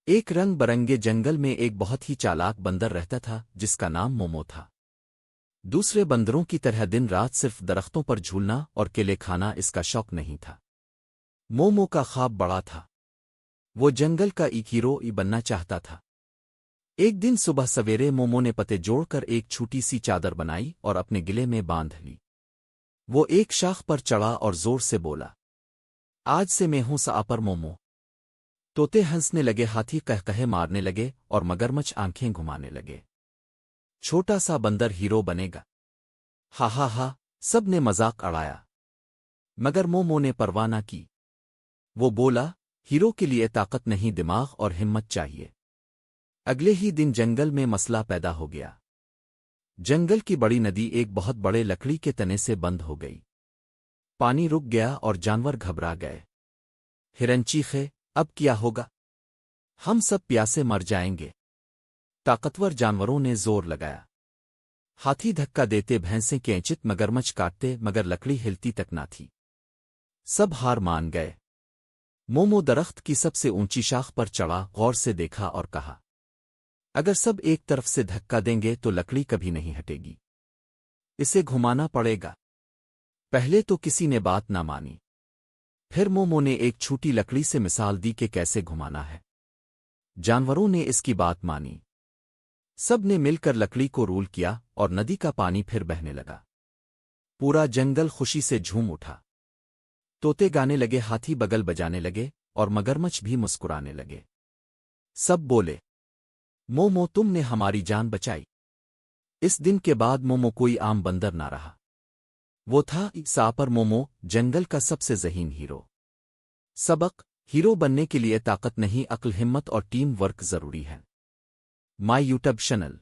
ایک رنگ برنگے جنگل میں ایک بہت ہی چالاک بندر رہتا تھا جس کا نام مومو تھا۔ دوسرے بندروں کی طرح دن رات صرف درختوں پر جھولنا اور کیلے کھانا اس کا شوق نہیں تھا۔ مومو کا خواب بڑا تھا۔ وہ جنگل کا ایک ہیرو بننا چاہتا تھا۔ ایک دن صبح سویرے مومو نے پتے جوڑ کر ایک چھوٹی سی چادر بنائی اور اپنے گلے میں باندھ لی۔ وہ ایک شاخ پر چڑھا اور زور سے بولا، آج سے میں ہوں ساپر مومو۔ طوطے ہنسنے لگے، ہاتھی قہقہے مارنے لگے اور مگرمچھ آنکھیں گھمانے لگے۔ چھوٹا سا بندر ہیرو بنے گا، ہا ہا ہا، سب نے مذاق اڑایا، مگر مومو نے پرواہ نہ کی۔ وہ بولا، ہیرو کے لیے طاقت نہیں، دماغ اور ہمت چاہیے۔ اگلے ہی دن جنگل میں مسئلہ پیدا ہو گیا۔ جنگل کی بڑی ندی ایک بہت بڑے لکڑی کے تنے سے بند ہو گئی۔ پانی رک گیا اور جانور گھبرا گئے۔ ہرن چیخے، اب کیا ہوگا؟ ہم سب پیاسے مر جائیں گے۔ طاقتور جانوروں نے زور لگایا۔ ہاتھی دھکا دیتے، بھینسیں کینچت، مگرمچھ کاٹتے، مگر لکڑی ہلتی تک نہ تھی۔ سب ہار مان گئے۔ مومو درخت کی سب سے اونچی شاخ پر چڑھا، غور سے دیکھا اور کہا، اگر سب ایک طرف سے دھکا دیں گے تو لکڑی کبھی نہیں ہٹے گی، اسے گھمانا پڑے گا۔ پہلے تو کسی نے بات نہ مانی، پھر مومو نے ایک چھوٹی لکڑی سے مثال دی کہ کیسے گھمانا ہے۔ جانوروں نے اس کی بات مانی۔ سب نے مل کر لکڑی کو رول کیا اور ندی کا پانی پھر بہنے لگا۔ پورا جنگل خوشی سے جھوم اٹھا۔ طوطے گانے لگے، ہاتھی بگل بجانے لگے اور مگرمچھ بھی مسکرانے لگے۔ سب بولے، مومو تم نے ہماری جان بچائی۔ اس دن کے بعد مومو کوئی عام بندر نہ رہا، وہ تھا ساپر مومو، جنگل کا سب سے ذہین ہیرو۔ سبق: ہیرو بننے کے لیے طاقت نہیں، عقل، ہمت اور ٹیم ورک ضروری ہے۔ مائی یوٹیوب چینل